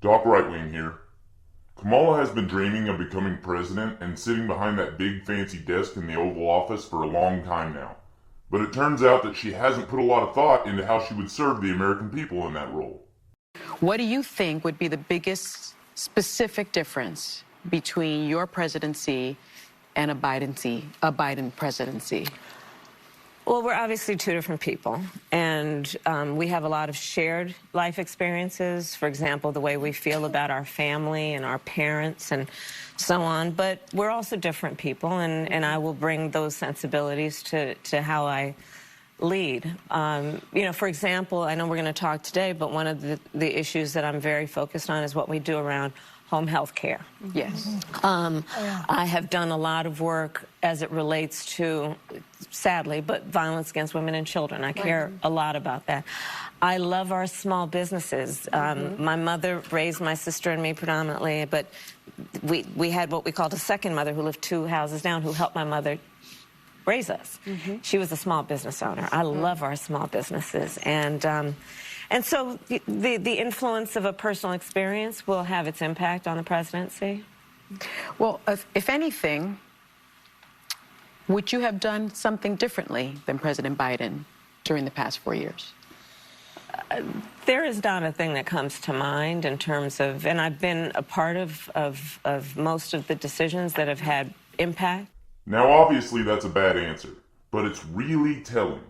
Doc Right Wing here. Kamala has been dreaming of becoming president and sitting behind that big fancy desk in the Oval Office for a long time now. But it turns out that she hasn't put a lot of thought into how she would serve the American people in that role. What do you think would be the biggest specific difference between your presidency and a Biden presidency? Well, we're obviously two different people, and we have a lot of shared life experiences. For example, the way we feel about our family and our parents and so on. But we're also different people, and I will bring those sensibilities to how I lead. For example, I know we're going to talk today, but one of the issues that I'm very focused on is what we do around home health care. Yes. I have done a lot of work as it relates to, sadly, but violence against women and children. I care a lot about that. I love our small businesses. My mother raised my sister and me predominantly, but we had what we called a second mother who lived two houses down who helped my mother raise us. She was a small business owner. I love our small businesses. And so the influence of a personal experience will have its impact on the presidency. Well, if anything, would you have done something differently than President Biden during the past 4 years? There is not a thing that comes to mind in terms of, and I've been a part of most of the decisions that have had impact. Now, obviously, that's a bad answer, but it's really telling.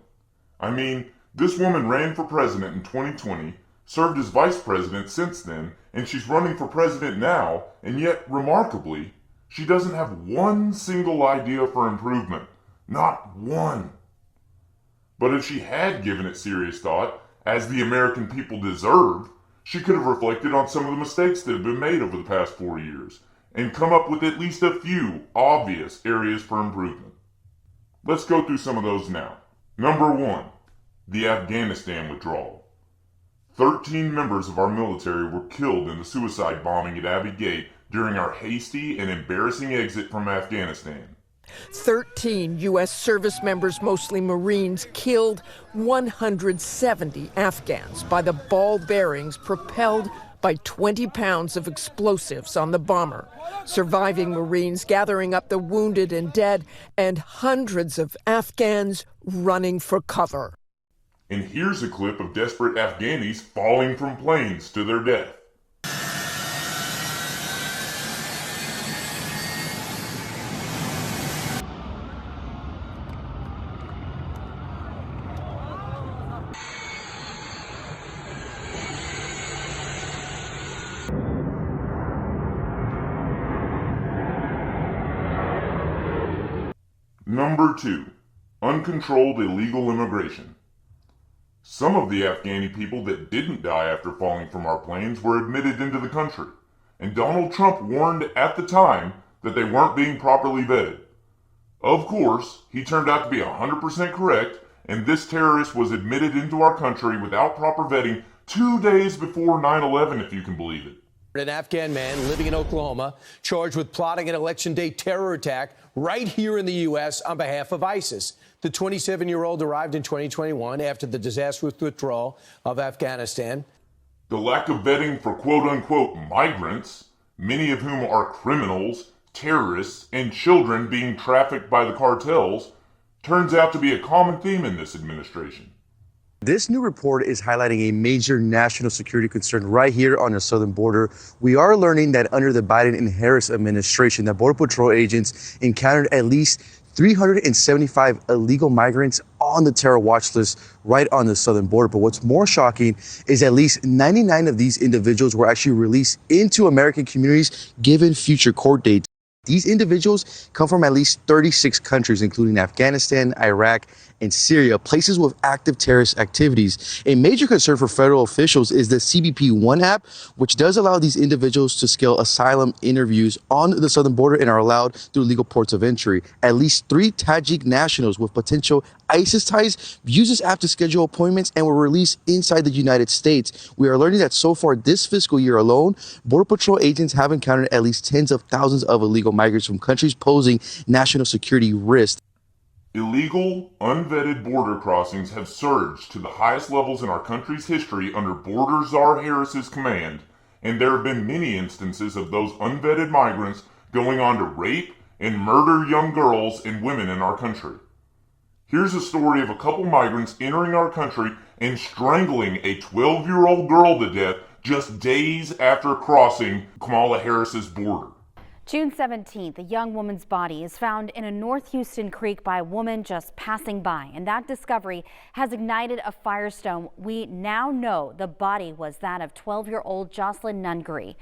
I mean, this woman ran for president in 2020, served as vice president since then, and she's running for president now, and yet, remarkably, she doesn't have one single idea for improvement. Not one. But if she had given it serious thought, as the American people deserve, she could have reflected on some of the mistakes that have been made over the past 4 years, and come up with at least a few obvious areas for improvement. Let's go through some of those now. Number 1. The Afghanistan withdrawal. 13 members of our military were killed in the suicide bombing at Abbey Gate during our hasty and embarrassing exit from Afghanistan. 13 U.S. service members, mostly Marines, killed 170 Afghans by the ball bearings propelled by 20 pounds of explosives on the bomber. Surviving Marines gathering up the wounded and dead, and hundreds of Afghans running for cover. And here's a clip of desperate Afghanis falling from planes to their death. Number 2. Uncontrolled illegal immigration. Some of the Afghani people that didn't die after falling from our planes were admitted into the country, and Donald Trump warned at the time that they weren't being properly vetted. Of course, he turned out to be 100% correct, and this terrorist was admitted into our country without proper vetting 2 days before 9/11, if you can believe it. An Afghan man living in Oklahoma charged with plotting an election day terror attack right here in the U.S. on behalf of ISIS. The 27-year-old arrived in 2021 after the disastrous withdrawal of Afghanistan. The lack of vetting for quote-unquote migrants, many of whom are criminals, terrorists, and children being trafficked by the cartels, turns out to be a common theme in this administration. This new report is highlighting a major national security concern right here on the southern border. We are learning that under the Biden and Harris administration, that Border Patrol agents encountered at least 375 illegal migrants on the terror watch list right on the southern border. But what's more shocking is at least 99 of these individuals were actually released into American communities given future court dates. These individuals come from at least 36 countries, including Afghanistan, Iraq, and Syria, places with active terrorist activities. A major concern for federal officials is the CBP One app, which does allow these individuals to scale asylum interviews on the southern border and are allowed through legal ports of entry. At least 3 Tajik nationals with potential ISIS ties use this app to schedule appointments and were released inside the United States. We are learning that so far this fiscal year alone, Border Patrol agents have encountered at least tens of thousands of illegal migrants from countries posing national security risks. Illegal, unvetted border crossings have surged to the highest levels in our country's history under Border Czar Harris's command, and there have been many instances of those unvetted migrants going on to rape and murder young girls and women in our country. Here's a story of a couple migrants entering our country and strangling a 12-year-old girl to death just days after crossing Kamala Harris's border. June 17th, a young woman's body is found in a North Houston creek by a woman just passing by, and that discovery has ignited a firestorm. We now know the body was that of 12-year-old Jocelyn Nungary,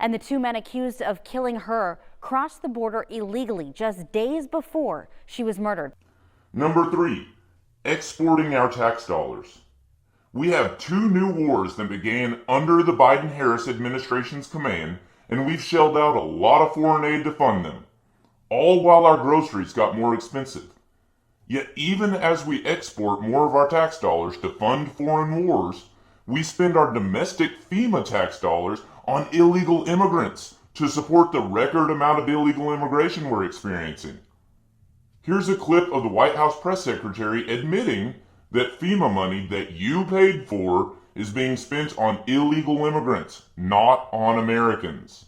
and the two men accused of killing her crossed the border illegally just days before she was murdered. Number 3, exporting our tax dollars. We have 2 new wars that began under the Biden-Harris administration's command, and we've shelled out a lot of foreign aid to fund them, all while our groceries got more expensive. Yet even as we export more of our tax dollars to fund foreign wars, we spend our domestic FEMA tax dollars on illegal immigrants to support the record amount of illegal immigration we're experiencing. Here's a clip of the White House press secretary admitting that FEMA money that you paid for is being spent on illegal immigrants, not on Americans.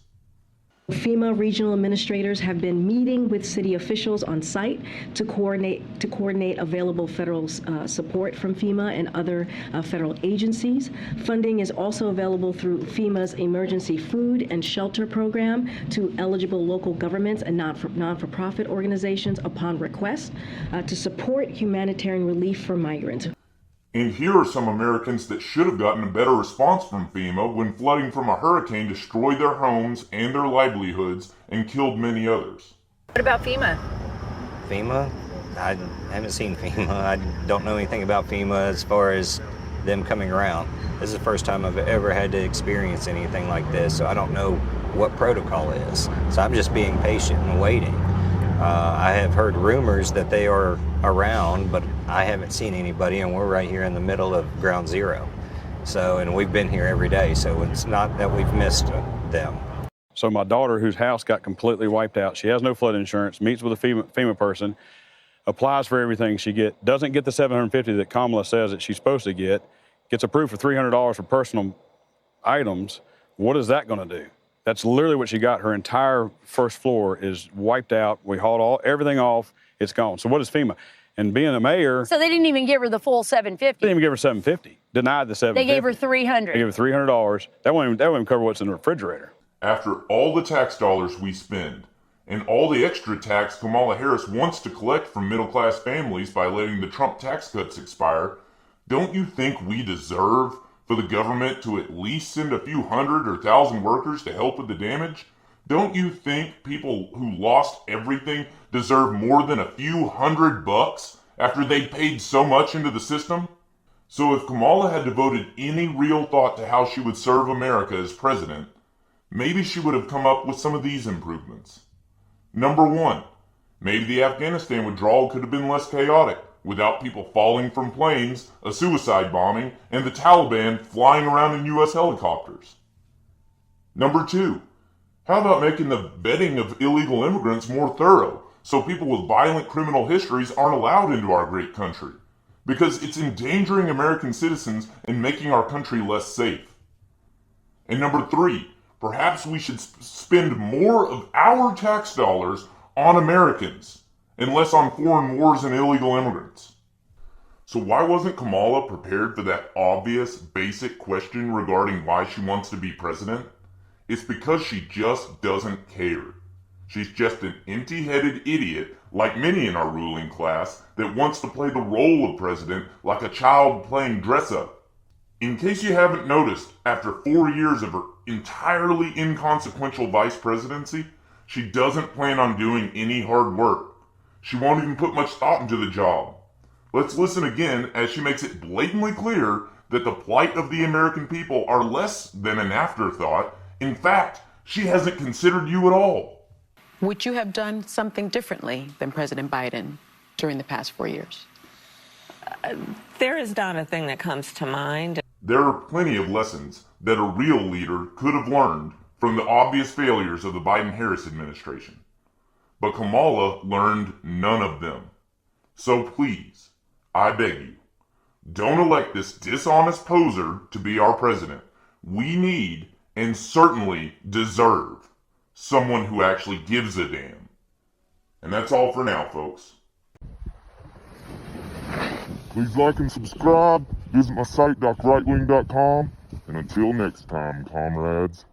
FEMA regional administrators have been meeting with city officials on site to coordinate available federal support from FEMA and other federal agencies. Funding is also available through FEMA's emergency food and shelter program to eligible local governments and non-for-profit organizations upon request to support humanitarian relief for migrants. And here are some Americans that should have gotten a better response from FEMA when flooding from a hurricane destroyed their homes and their livelihoods and killed many others. What about FEMA? FEMA? I haven't seen FEMA. I don't know anything about FEMA as far as them coming around. This is the first time I've ever had to experience anything like this, so I don't know what protocol is. So I'm just being patient and waiting. I have heard rumors that they are around, but I haven't seen anybody, and we're right here in the middle of ground zero. So, and we've been here every day, so it's not that we've missed them. So my daughter, whose house got completely wiped out, she has no flood insurance, meets with a FEMA person, applies for everything doesn't get the $750 that Kamala says that she's supposed to get, gets approved for $300 for personal items. What is that going to do? That's literally what she got. Her entire first floor is wiped out. We hauled everything off. It's gone. So what is FEMA? And being a mayor, So they didn't even give her the full $750. they didn't even give her $750. Denied the $750. They gave her $300. They gave her $300. That won't even cover what's in the refrigerator. After all the tax dollars we spend, and all the extra tax Kamala Harris wants to collect from middle-class families by letting the Trump tax cuts expire, don't you think we deserve for the government to at least send a few hundred or thousand workers to help with the damage? Don't you think people who lost everything deserve more than a few $100 after they paid so much into the system? So if Kamala had devoted any real thought to how she would serve America as president, maybe she would have come up with some of these improvements. Number 1, maybe the Afghanistan withdrawal could have been less chaotic, without people falling from planes, a suicide bombing, and the Taliban flying around in U.S. helicopters. Number 2, how about making the vetting of illegal immigrants more thorough, so people with violent criminal histories aren't allowed into our great country? Because it's endangering American citizens and making our country less safe. And number 3, perhaps we should spend more of our tax dollars on Americans and less on foreign wars and illegal immigrants. So why wasn't Kamala prepared for that obvious, basic question regarding why she wants to be president? It's because she just doesn't care. She's just an empty-headed idiot, like many in our ruling class, that wants to play the role of president like a child playing dress-up. In case you haven't noticed, after 4 years of her entirely inconsequential vice presidency, she doesn't plan on doing any hard work. She won't even put much thought into the job. Let's listen again as she makes it blatantly clear that the plight of the American people are less than an afterthought. In fact, she hasn't considered you at all. Would you have done something differently than President Biden during the past 4 years? There is not a thing that comes to mind. There are plenty of lessons that a real leader could have learned from the obvious failures of the Biden-Harris administration. But Kamala learned none of them. So please, I beg you, don't elect this dishonest poser to be our president. We need and certainly deserve someone who actually gives a damn. And that's all for now, folks. Please like and subscribe. Visit my site, docrightwing.com. And until next time, comrades.